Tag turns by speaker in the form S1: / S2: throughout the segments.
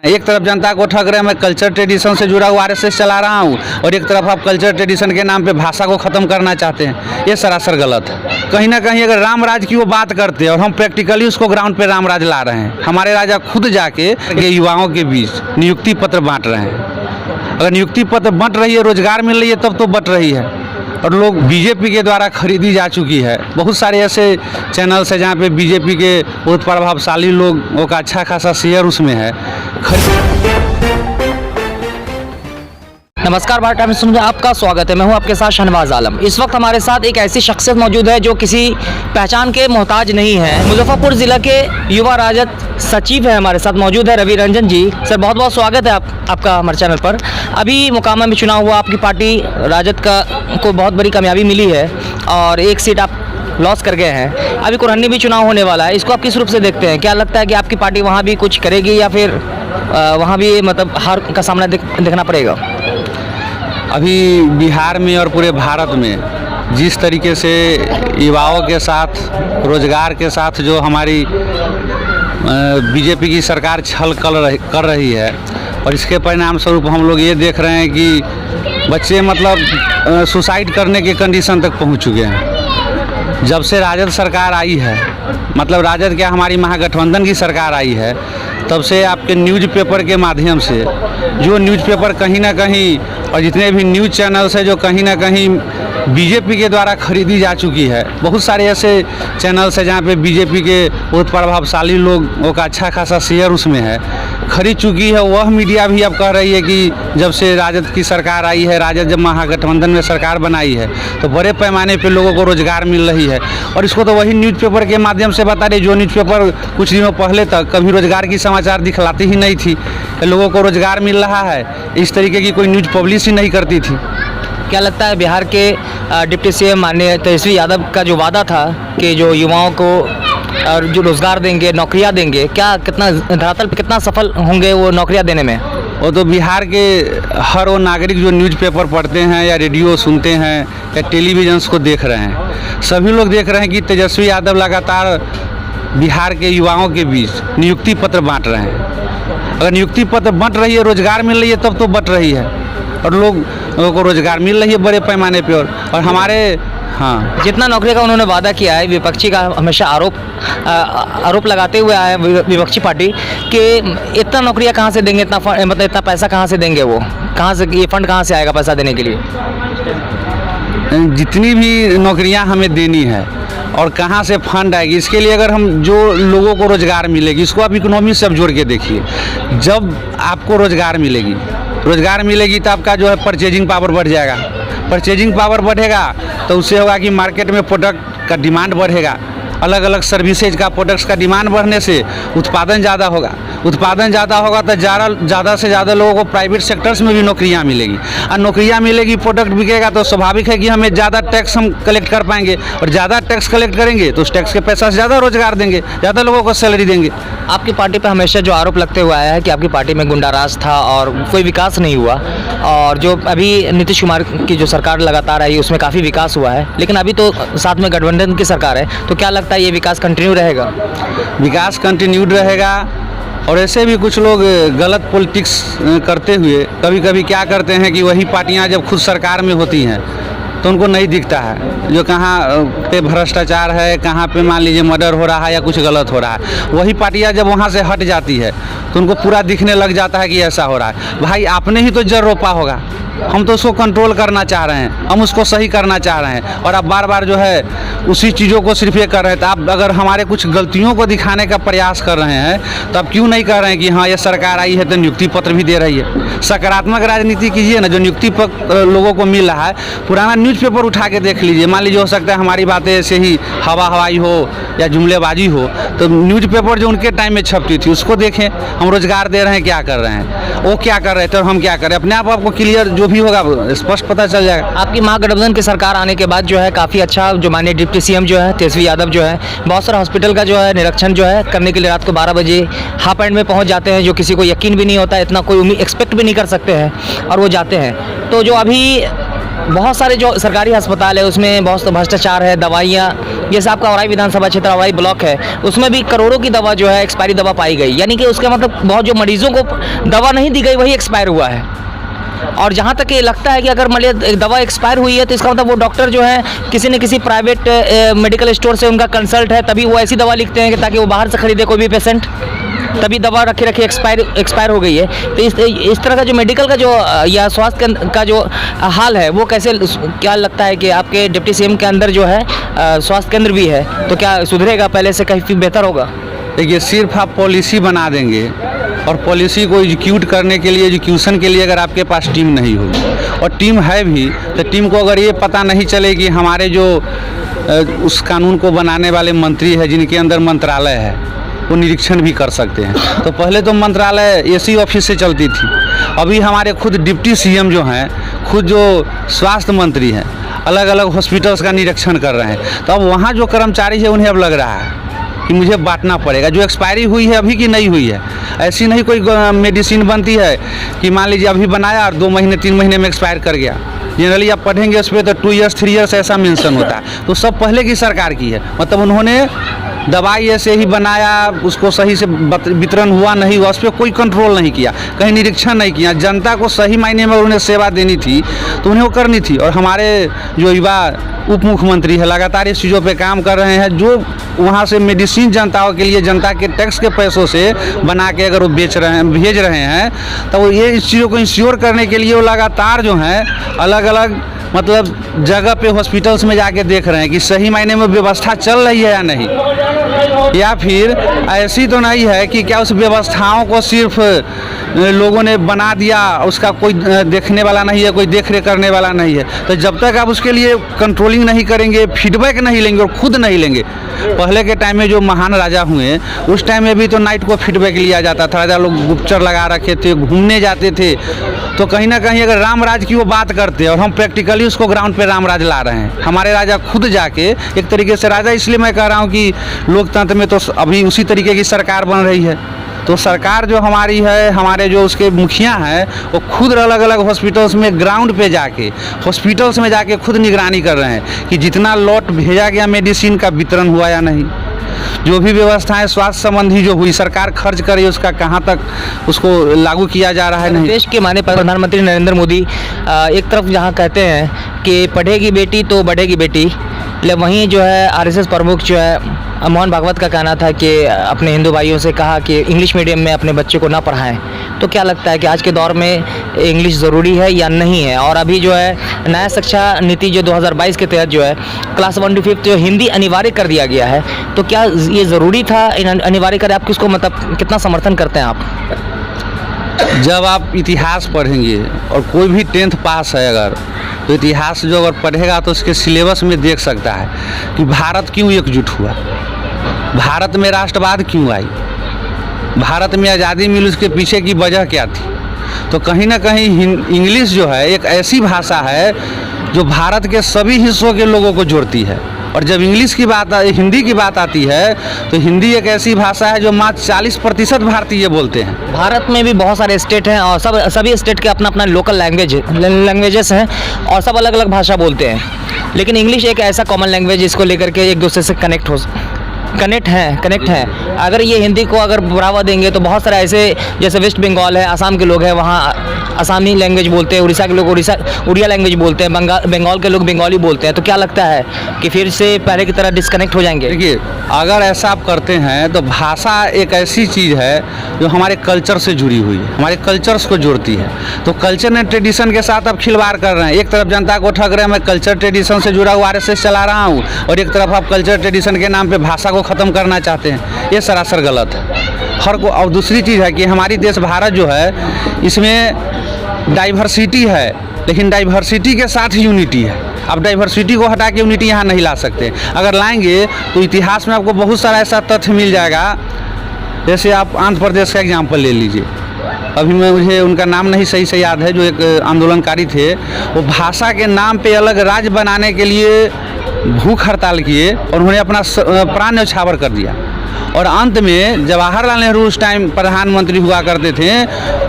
S1: एक तरफ जनता को ठग रहे हैं, मैं कल्चर ट्रेडिशन से जुड़ा हुआ आरएसएस चला रहा हूँ, और एक तरफ आप कल्चर ट्रेडिशन के नाम पे भाषा को ख़त्म करना चाहते हैं। ये सरासर गलत है। कहीं ना कहीं अगर राम राज की वो बात करते हैं और हम प्रैक्टिकली उसको ग्राउंड पे राम राज ला रहे हैं। हमारे राजा खुद जाके युवाओं के बीच नियुक्ति पत्र बांट रहे हैं। अगर नियुक्ति पत्र बंट रही है, रोजगार मिल रही है, तब तो बंट रही है। और लोग बीजेपी के द्वारा खरीदी जा चुकी है। बहुत सारे ऐसे चैनल्स हैं जहाँ पे बीजेपी के बहुत प्रभावशाली लोगों का अच्छा खासा शेयर उसमें है।
S2: नमस्कार, भारत टाइम्स में आपका स्वागत है। मैं हूं आपके साथ शहनवाज आलम। इस वक्त हमारे साथ एक ऐसी शख्सियत मौजूद है जो किसी पहचान के मोहताज नहीं है। मुजफ्फरपुर जिला के युवा राजद सचिव है हमारे साथ मौजूद है रवि रंजन जी। सर, बहुत बहुत स्वागत है आपका हमारे चैनल पर। अभी मोकामा में चुनाव हुआ, आपकी पार्टी राजद को बहुत बड़ी कामयाबी मिली है और एक सीट आप लॉस कर गए हैं। अभी कुरहनी भी चुनाव होने वाला है, इसको आप किस रूप से देखते हैं? क्या लगता है कि आपकी पार्टी वहाँ भी कुछ करेगी या फिर वहाँ भी मतलब हार का सामना देखना पड़ेगा?
S1: अभी बिहार में और पूरे भारत में जिस तरीके से युवाओं के साथ, रोजगार के साथ जो हमारी बीजेपी की सरकार छल कर रही है, और इसके परिणाम स्वरूप हम लोग ये देख रहे हैं कि बच्चे मतलब सुसाइड करने के कंडीशन तक पहुंच चुके हैं। जब से राजद सरकार आई है, मतलब राजद क्या, हमारी महागठबंधन की सरकार आई है, तब से आपके न्यूज़पेपर के माध्यम से जो न्यूज़पेपर कहीं ना कहीं, और जितने भी न्यूज़ चैनल्स हैं जो कहीं ना कहीं बीजेपी के द्वारा खरीदी जा चुकी है। बहुत सारे ऐसे चैनल्स हैं जहाँ पे बीजेपी के बहुत प्रभावशाली लोगों का अच्छा खासा शेयर उसमें है, खरीद चुकी है। वह मीडिया भी अब कह रही है कि जब से राजद की सरकार आई है, राजद जब महागठबंधन में सरकार बनाई है, तो बड़े पैमाने पे लोगों को रोज़गार मिल रही है। और इसको तो वही न्यूज़पेपर के माध्यम से बता रहे, जो न्यूज़पेपर कुछ दिनों पहले तक कभी रोज़गार की समाचार दिखलाती ही नहीं थी। लोगों को रोज़गार मिल रहा है, इस तरीके की कोई न्यूज़ पब्लिश ही नहीं करती थी।
S2: क्या लगता है बिहार के डिप्टी सीएम माननीय तेजस्वी यादव का जो वादा था कि जो युवाओं को और जो रोज़गार देंगे, नौकरियां देंगे, क्या कितना धरातल पे कितना सफल होंगे वो नौकरियां देने में?
S1: वो तो बिहार के हर वो नागरिक जो न्यूज़पेपर पढ़ते हैं या रेडियो सुनते हैं या टेलीविजन्स को देख रहे हैं, सभी लोग देख रहे हैं कि तेजस्वी यादव लगातार बिहार के युवाओं के बीच नियुक्ति पत्र बांट रहे हैं। अगर नियुक्ति पत्र बंट रही है, रोज़गार मिल रही है, तब तो बंट रही है। और लोगों को रोज़गार मिल रही है बड़े पैमाने पे। और हमारे
S2: जितना नौकरी का उन्होंने वादा किया है, विपक्षी का हमेशा आरोप लगाते हुए आए विपक्षी पार्टी कि इतना नौकरियां कहाँ से देंगे, मतलब इतना पैसा कहाँ से देंगे, वो कहाँ से, ये फंड कहाँ से आएगा पैसा देने के लिए?
S1: जितनी भी नौकरियां हमें देनी है और कहाँ से फंड आएगी, इसके लिए अगर हम जो लोगों को रोज़गार मिलेगी, इसको आप इकोनॉमी से अब जोड़ के देखिए। जब आपको रोज़गार मिलेगी तो आपका जो है परचेजिंग पावर बढ़ जाएगा। परचेजिंग पावर बढ़ेगा तो उससे होगा कि मार्केट में प्रोडक्ट का डिमांड बढ़ेगा। अलग अलग सर्विसेज का, प्रोडक्ट्स का डिमांड बढ़ने से उत्पादन ज़्यादा होगा। उत्पादन ज़्यादा होगा तो ज़्यादा से ज़्यादा लोगों को प्राइवेट सेक्टर्स में भी नौकरियां मिलेगी। और नौकरियां मिलेगी, प्रोडक्ट बिकेगा, तो स्वाभाविक है कि हमें ज़्यादा टैक्स हम कलेक्ट कर पाएंगे। और ज़्यादा टैक्स कलेक्ट करेंगे तो उस टैक्स के पैसा से ज़्यादा रोज़गार देंगे, ज़्यादा लोगों को सैलरी देंगे।
S2: आपकी पार्टी पर हमेशा जो आरोप लगते हुए आया है कि आपकी पार्टी में गुंडाराज था और कोई विकास नहीं हुआ, और जो अभी नीतीश कुमार की जो सरकार लगातार आई उसमें काफ़ी विकास हुआ है, लेकिन अभी तो साथ में गठबंधन की सरकार है, तो क्या लगता है ये विकास कंटिन्यू रहेगा?
S1: विकास कंटिन्यूड रहेगा। और ऐसे भी कुछ लोग गलत पॉलिटिक्स करते हुए कभी कभी क्या करते हैं कि वही पार्टियां जब खुद सरकार में होती हैं तो उनको नहीं दिखता है जो कहाँ पे भ्रष्टाचार है, कहाँ पे मान लीजिए मर्डर हो रहा है या कुछ गलत हो रहा है। वही पार्टियां जब वहाँ से हट जाती है तो उनको पूरा दिखने लग जाता है कि ऐसा हो रहा है। भाई, आपने ही तो जड़ रोपा होगा, हम तो उसको कंट्रोल करना चाह रहे हैं, हम उसको सही करना चाह रहे हैं, और आप बार बार जो है उसी चीज़ों को सिर्फ ये कर रहे हैं। तो आप अगर हमारे कुछ गलतियों को दिखाने का प्रयास कर रहे हैं तो आप क्यों नहीं कह रहे हैं कि हाँ, ये सरकार आई है तो नियुक्ति पत्र भी दे रही है। सकारात्मक राजनीति कीजिए ना। जो नियुक्ति पत्र लोगों को मिल रहा है, पुराना न्यूज़पेपर उठा के देख लीजिए। मान लीजिए हो सकता है हमारी बातें ऐसे ही हवाई हो या जुमलेबाजी हो, तो न्यूज़पेपर जो उनके टाइम में छपती थी उसको देखें। हम रोज़गार दे रहे हैं, क्या कर रहे हैं, वो क्या कर रहे थे और हम क्या कर रहे हैं, अपने आप आपको क्लियर जो भी होगा स्पष्ट पता चल जाएगा।
S2: आपकी महागठबंधन की सरकार आने के बाद जो है काफ़ी अच्छा, जो माननीय डिप्टी सीएम जो है तेजस्वी यादव जो है, बहुत सारा हॉस्पिटल का जो है निरीक्षण जो है करने के लिए रात को 12 बजे हाफ एंड में पहुंच जाते हैं, जो किसी को यकीन भी नहीं होता, इतना कोई उम्मीद एक्सपेक्ट भी नहीं कर सकते हैं, और वो जाते हैं। तो जो अभी बहुत सारे जो सरकारी अस्पताल है उसमें बहुत भ्रष्टाचार है, दवाइयाँ, जैसे आपका औराई विधानसभा क्षेत्र औराई ब्लॉक है, उसमें भी करोड़ों की दवा जो है एक्सपायरी दवा पाई गई, यानी कि उसका मतलब बहुत जो मरीजों को दवा नहीं दी गई वही एक्सपायर हुआ है। और जहाँ तक ये लगता है कि अगर मान लिया दवा एक्सपायर हुई है तो इसका मतलब वो डॉक्टर जो है किसी न किसी प्राइवेट मेडिकल स्टोर से उनका कंसल्ट है, तभी वो ऐसी दवा लिखते हैं कि ताकि वो बाहर से खरीदे कोई भी पेशेंट, तभी दवा रखे रखे एक्सपायर हो गई है। तो इस तरह का जो मेडिकल का जो या स्वास्थ्य का जो हाल है वो कैसे, क्या लगता है कि आपके डिप्टी सीएम के अंदर जो है स्वास्थ्य केंद्र भी है, तो क्या सुधरेगा, पहले से कहीं बेहतर होगा?
S1: देखिए, सिर्फ आप पॉलिसी बना देंगे और पॉलिसी को एग्जीक्यूट करने के लिए, एग्जीक्यूशन के लिए अगर आपके पास टीम नहीं होगी, और टीम है भी तो टीम को अगर ये पता नहीं चले कि हमारे जो उस कानून को बनाने वाले मंत्री है जिनके अंदर मंत्रालय है वो निरीक्षण भी कर सकते हैं। तो पहले तो मंत्रालय एसी ऑफिस से चलती थी, अभी हमारे खुद डिप्टी सीएम जो हैं, खुद जो स्वास्थ्य मंत्री हैं, अलग अलग हॉस्पिटल्स का निरीक्षण कर रहे हैं। तो अब वहाँ जो कर्मचारी है उन्हें अब लग रहा है कि मुझे बांटना पड़ेगा, जो एक्सपायरी हुई है अभी की नहीं हुई है। ऐसी नहीं कोई मेडिसिन बनती है कि मान लीजिए अभी बनाया और 2 महीने 3 महीने में एक्सपायर कर गया। जनरली आप पढ़ेंगे उस पर तो 2 ईयर्स 3 ईयर्स ऐसा मेंशन होता है। तो सब पहले की सरकार की है, मतलब उन्होंने दवाई ऐसे ही बनाया, उसको सही से वितरण हुआ नहीं हुआ, उस पर कोई कंट्रोल नहीं किया, कहीं निरीक्षण नहीं किया। जनता को सही मायने में उन्हें सेवा देनी थी तो उन्हें वो करनी थी। और हमारे जो युवा उप मुख्यमंत्री है लगातार इस चीज़ों पे काम कर रहे हैं, जो वहाँ से मेडिसिन जनताओं के लिए जनता के टैक्स के पैसों से बना के अगर वो भेज रहे हैं तो वो ये इस चीज़ों को इंश्योर करने के लिए वो लगातार जो हैं अलग अलग मतलब जगह पे हॉस्पिटल्स में जाके देख रहे हैं कि सही मायने में व्यवस्था चल रही है या नहीं, या फिर ऐसी तो नहीं है कि क्या उस व्यवस्थाओं को सिर्फ लोगों ने बना दिया, उसका कोई देखने वाला नहीं है, कोई देख रेख करने वाला नहीं है। तो जब तक आप उसके लिए कंट्रोलिंग नहीं करेंगे, फीडबैक नहीं लेंगे और खुद नहीं लेंगे। पहले के टाइम में जो महान राजा हुए उस टाइम में भी तो नाइट को फीडबैक लिया जाता था, राजा लोग गुप्तचर लगा रखे थे, घूमने जाते थे। तो कहीं ना कहीं अगर राम राज की वो बात करते और हम प्रैक्टिकली उसको ग्राउंड पे राम राज ला रहे हैं, हमारे राजा खुद जाके एक तरीके से राजा, इसलिए मैं कह रहा हूँ कि लोकतंत्र में तो अभी उसी तरीके की सरकार बन रही है। तो सरकार जो हमारी है, हमारे जो उसके मुखिया हैं वो खुद अलग अलग हॉस्पिटल्स में ग्राउंड पे जाके हॉस्पिटल्स में जाके खुद निगरानी कर रहे हैं कि जितना लॉट भेजा गया मेडिसिन का वितरण हुआ या नहीं, जो भी व्यवस्थाएं स्वास्थ्य संबंधी जो हुई सरकार खर्च कर रही है उसका कहाँ तक उसको लागू किया जा रहा है नहीं।
S2: देश के माननीय प्रधानमंत्री नरेंद्र मोदी एक तरफ जहाँ कहते हैं कि पढ़ेगी बेटी तो बढ़ेगी बेटी, लेकिन वहीं जो है आरएसएस प्रमुख जो है मोहन भागवत का कहना था कि अपने हिंदू भाइयों से कहा कि इंग्लिश मीडियम में अपने बच्चे को ना पढ़ाएं। तो क्या लगता है कि आज के दौर में इंग्लिश ज़रूरी है या नहीं है? और अभी जो है नया शिक्षा नीति जो 2022 के तहत जो है क्लास 1 to 5 जो हिंदी अनिवार्य कर दिया गया है, तो क्या ये ज़रूरी था अनिवार्य करें? आप किसको मतलब कितना समर्थन करते हैं आप?
S1: जब आप इतिहास पढ़ेंगे और कोई भी 10th पास है अगर, तो इतिहास जो अगर पढ़ेगा तो उसके सिलेबस में देख सकता है कि भारत क्यों एकजुट हुआ, भारत में राष्ट्रवाद क्यों आई, भारत में आज़ादी मिली, उसके पीछे की वजह क्या थी। तो कहीं ना कहीं इंग्लिश जो है एक ऐसी भाषा है जो भारत के सभी हिस्सों के लोगों को जोड़ती है। और जब इंग्लिश की बात हिंदी की बात आती है तो हिंदी एक ऐसी भाषा है जो मात्र 40% भारतीय बोलते हैं।
S2: भारत में भी बहुत सारे स्टेट हैं और सभी स्टेट के अपना अपना लोकल लैंग्वेजेस हैं और सब अलग अलग भाषा बोलते हैं, लेकिन इंग्लिश एक ऐसा कॉमन लैंग्वेज जिसको लेकर के एक दूसरे से कनेक्ट हैं। अगर ये हिंदी को अगर बढ़ावा देंगे तो बहुत सारे ऐसे, जैसे वेस्ट बंगाल है, असम के लोग हैं, वहाँ असमी लैंग्वेज बोलते हैं, उड़ीसा के लोग उड़िया लैंग्वेज बोलते हैं, बंगाल के लोग बंगाली बोलते हैं। तो क्या लगता है कि फिर से पहले की तरह डिस्कनेक्ट हो जाएंगे?
S1: देखिए, अगर ऐसा आप करते हैं तो भाषा एक ऐसी चीज़ है जो हमारे कल्चर से जुड़ी हुई है, हमारे कल्चर्स को जोड़ती है। तो कल्चर एंड ट्रेडिशन के साथ आप खिलवाड़ कर रहे हैं। एक तरफ जनता को ठग रहे हैं, मैं कल्चर ट्रेडिशन से जुड़ा हुआ आरएसएस चला रहा हूँ, और एक तरफ आप कल्चर ट्रेडिशन के नाम पे भाषा को ख़त्म करना चाहते हैं। ये सरासर गलत है। हर को। और दूसरी चीज़ है कि हमारी देश भारत जो है इसमें डाइवर्सिटी है, लेकिन डाइवर्सिटी के साथ यूनिटी है। आप डाइवर्सिटी को हटा के यूनिटी यहाँ नहीं ला सकते। अगर लाएंगे तो इतिहास में आपको बहुत सारा ऐसा तथ्य मिल जाएगा। जैसे आप आंध्र प्रदेश का एग्जाम्पल ले लीजिए, अभी मुझे उनका नाम नहीं सही से याद है, जो एक आंदोलनकारी थे, वो भाषा के नाम पे अलग राज्य बनाने के लिए भूख हड़ताल किए और उन्होंने अपना प्राण न्यौछावर कर दिया। और अंत में जवाहरलाल नेहरू उस टाइम प्रधानमंत्री हुआ करते थे,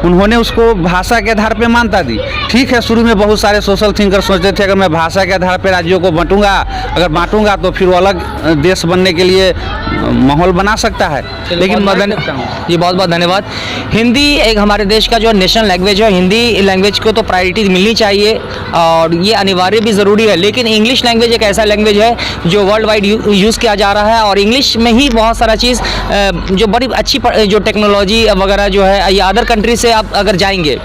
S1: उन्होंने उसको भाषा के आधार पे मान्यता दी। ठीक है, शुरू में बहुत सारे सोशल थिंकर सोचते थे अगर मैं भाषा के आधार पे राज्यों को बांटूंगा, अगर बांटूंगा तो फिर वो अलग देश बनने के लिए माहौल बना सकता है। लेकिन
S2: जी बहुत बहुत धन्यवाद। हिंदी एक हमारे देश का जो नेशनल लैंग्वेज है, हिंदी लैंग्वेज को तो प्रायोरिटी मिलनी चाहिए और ये अनिवार्य भी ज़रूरी है। लेकिन इंग्लिश लैंग्वेज एक ऐसा लैंग्वेज है जो वर्ल्ड वाइड यूज़ किया जा रहा है और इंग्लिश में ही बहुत सारा चीज़ जो बड़ी अच्छी जो टेक्नोलॉजी वगैरह जो है या अदर कंट्री से आप अगर जाएंगे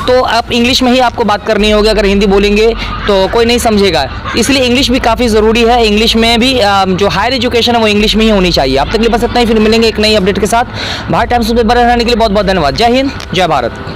S2: तो आप इंग्लिश में ही आपको बात करनी होगी। अगर हिंदी बोलेंगे तो कोई नहीं समझेगा, इसलिए इंग्लिश भी काफ़ी ज़रूरी है। इंग्लिश में भी जो हायर एजुकेशन है वो इंग्लिश में ही होनी चाहिए। अब तक के लिए बस इतना ही, फिर मिलेंगे एक नई अपडेट के साथ। भारत टाइम्स पे बने रहने के लिए बहुत बहुत धन्यवाद। जय हिंद, जय भारत।